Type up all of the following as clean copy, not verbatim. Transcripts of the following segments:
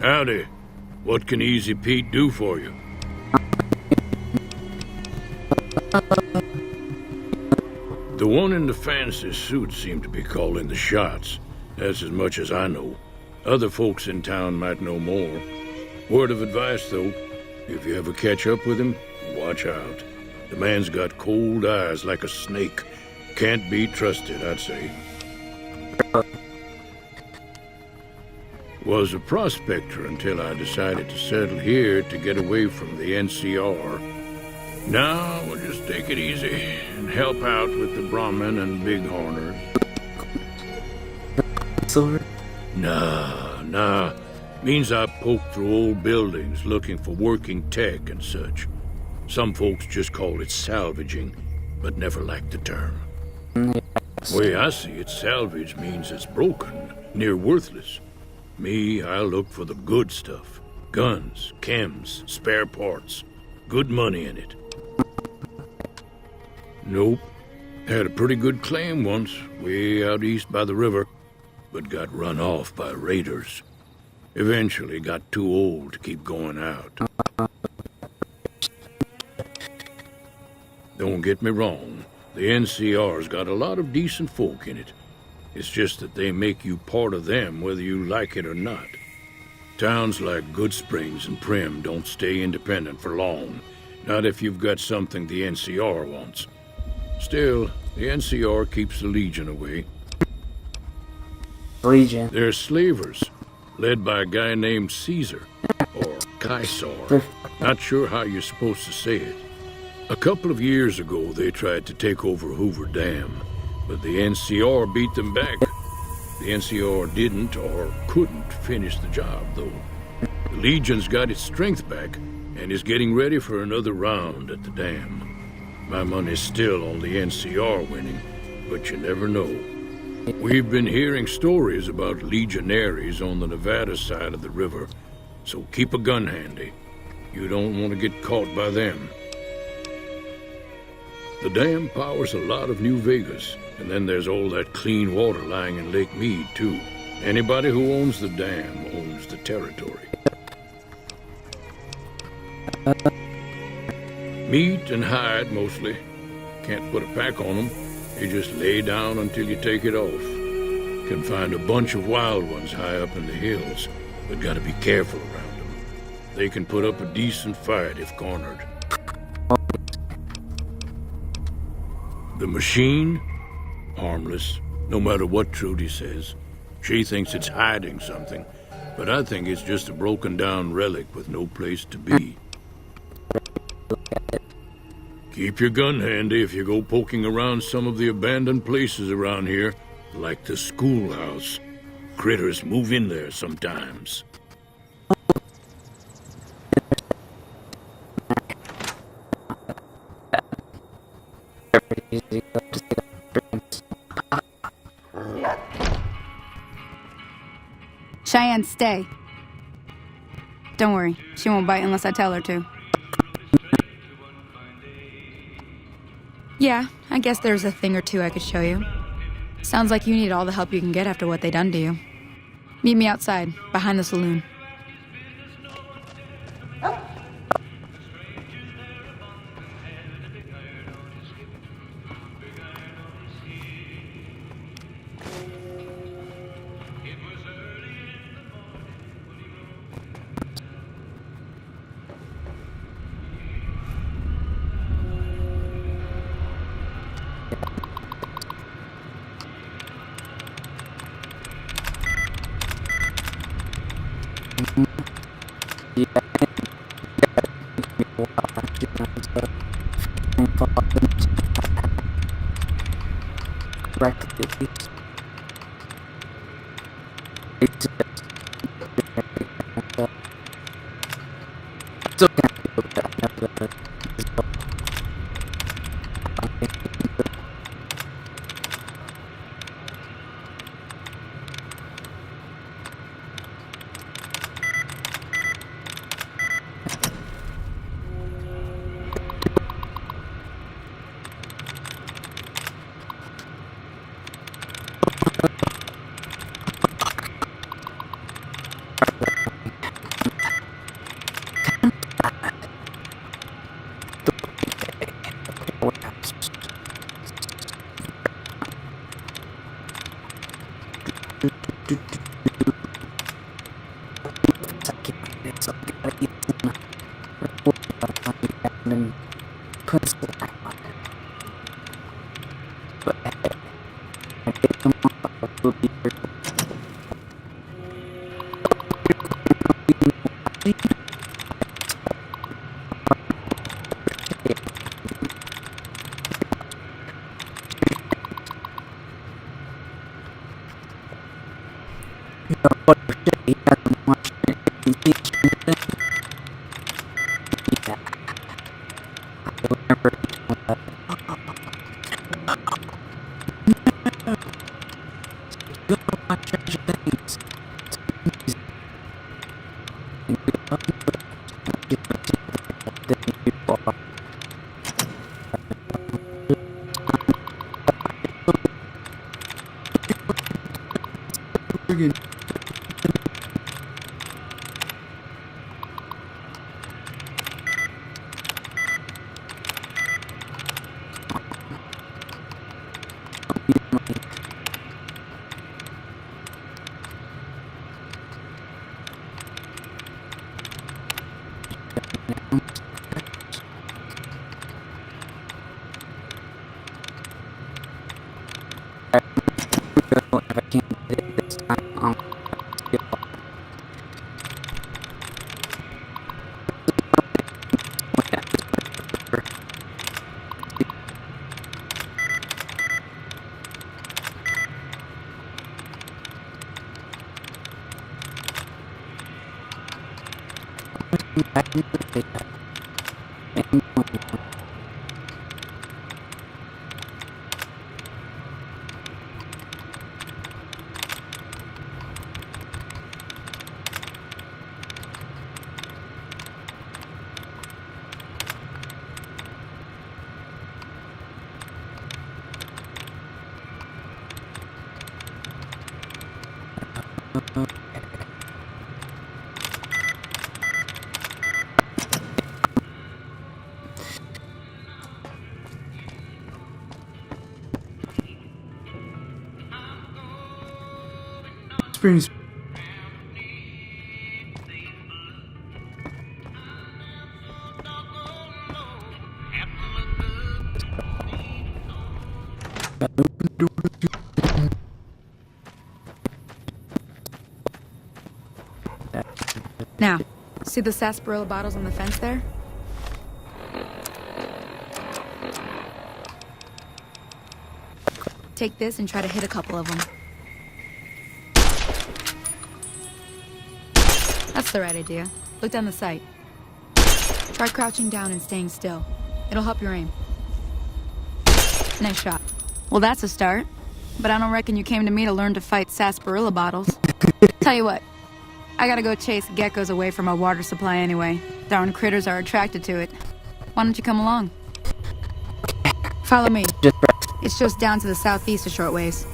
Howdy. What can Easy Pete do for you? The one in the fancy suit seemed to be calling the shots. That's as much as I know. Other folks in town might know more. Word of advice, though, if you ever catch up with him, watch out. The man's got cold eyes like a snake. Can't be trusted, I'd say. Was a prospector until I decided to settle here to get away from the NCR. Now we'll just take it easy and help out with the Brahmin and Bighorners. Sword? Nah. Means I poke through old buildings looking for working tech and such. Some folks just call it salvaging, but never liked the term. Way I see it, salvage means it's broken, near worthless. Me, I look for the good stuff. Guns, chems, spare parts. Good money in it. Nope. Had a pretty good claim once, way out east by the river, but got run off by raiders. Eventually got too old to keep going out. Don't get me wrong, the NCR's got a lot of decent folk in it. It's just that they make you part of them whether you like it or not. Towns like Goodsprings and Prim don't stay independent for long, not if you've got something the NCR wants. Still, the NCR keeps the Legion away. Legion. They're slavers, led by a guy named Caesar, or Caesar. Not sure how you're supposed to say it. A couple of years ago, they tried to take over Hoover Dam, but the NCR beat them back. The NCR didn't or couldn't finish the job, though. The Legion's got its strength back and is getting ready for another round at the dam. My money's still on the NCR winning, but you never know. We've been hearing stories about legionaries on the Nevada side of the river, so keep a gun handy. You don't want to get caught by them. The dam powers a lot of New Vegas, and then there's all that clean water lying in Lake Mead, too. Anybody who owns the dam owns the territory. Meat and hide, mostly. Can't put a pack on them. You just lay down until you take it off. Can find a bunch of wild ones high up in the hills, but gotta be careful around them. They can put up a decent fight if cornered. The machine? Harmless, no matter what Trudy says. She thinks it's hiding something, but I think it's just a broken down relic with no place to be. Keep your gun handy if you go poking around some of the abandoned places around here, like the schoolhouse. Critters move in there sometimes. Cheyenne, stay. Don't worry, she won't bite unless I tell her to. Yeah, I guess there's a thing or two I could show you. Sounds like you need all the help you can get after what they done to you. Meet me outside, behind the saloon. Springs. Now, see the sarsaparilla bottles on the fence there? Take this and try to hit a couple of them. That's the right idea. Look down the sight. Try crouching down and staying still. It'll help your aim. Nice shot. Well, that's a start. But I don't reckon you came to me to learn to fight sarsaparilla bottles. Tell you what, I gotta go chase geckos away from our water supply anyway. Darn critters are attracted to it. Why don't you come along? Follow me. It's just down to the southeast a short ways.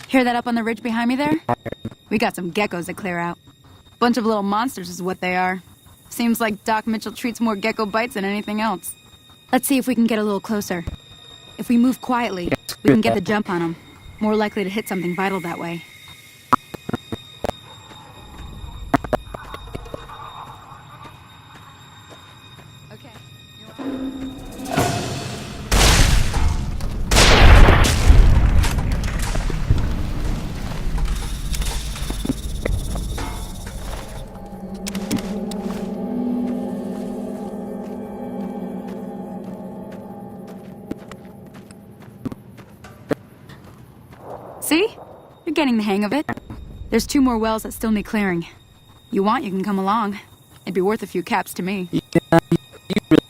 Hear that up on the ridge behind me there? We got some geckos to clear out. Bunch of little monsters is what they are. Seems like Doc Mitchell treats more gecko bites than anything else. Let's see if we can get a little closer. If we move quietly, we can get the jump on them. More likely to hit something vital that way. Okay. See? You're getting the hang of it. There's 2 more wells that still need clearing. You want, you can come along. It'd be worth a few caps to me.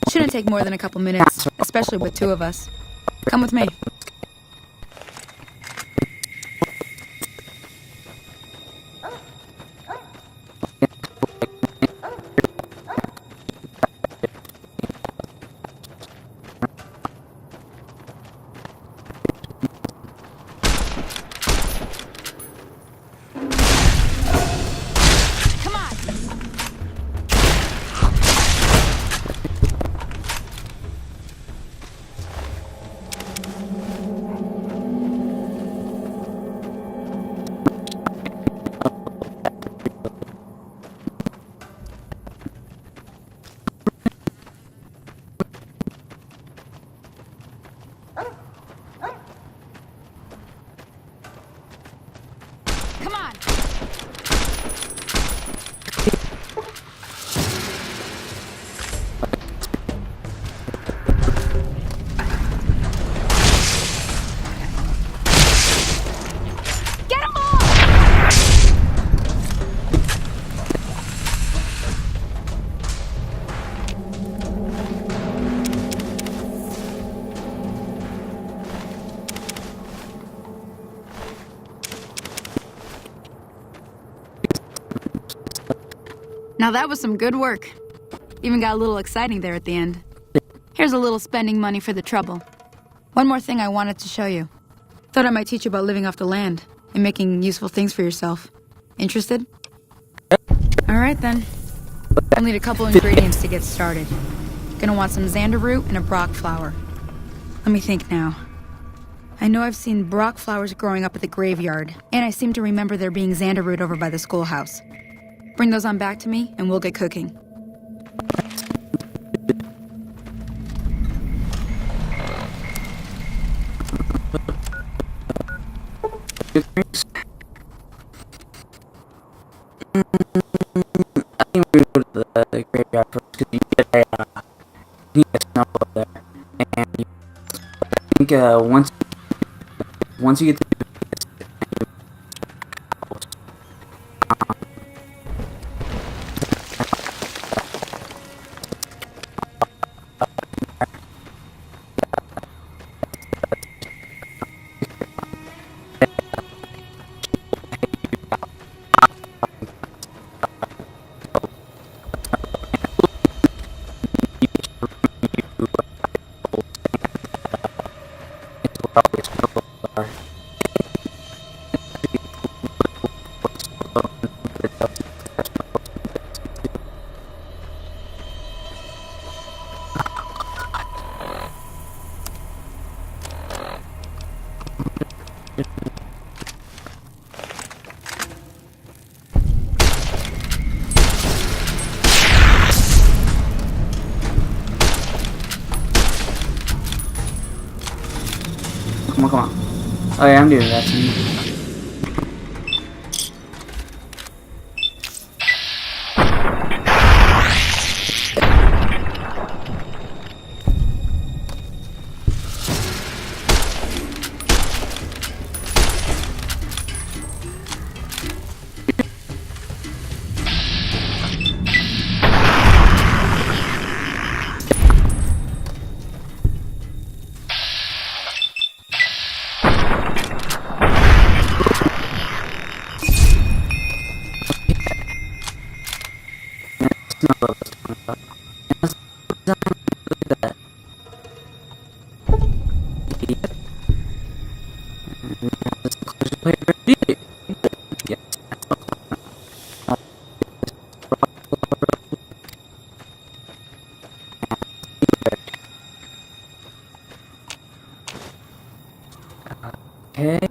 Shouldn't take more than a couple minutes, especially with 2 of us. Come with me. Come on! Get 'em all! Now that was some good work. Even got a little exciting there at the end. Here's a little spending money for the trouble. One more thing I wanted to show you. Thought I might teach you about living off the land and making useful things for yourself. Interested? Alright then. I'll need a couple ingredients to get started. Gonna want some xander root and a brock flower. Let me think now. I know I've seen brock flowers growing up at the graveyard, and I seem to remember there being xander root over by the schoolhouse. Bring those on back to me, and we'll get cooking. I think we go to the graveyard first because you get snow up there, and I think once you get to come on. Oh yeah, I'm doing that to you. Okay.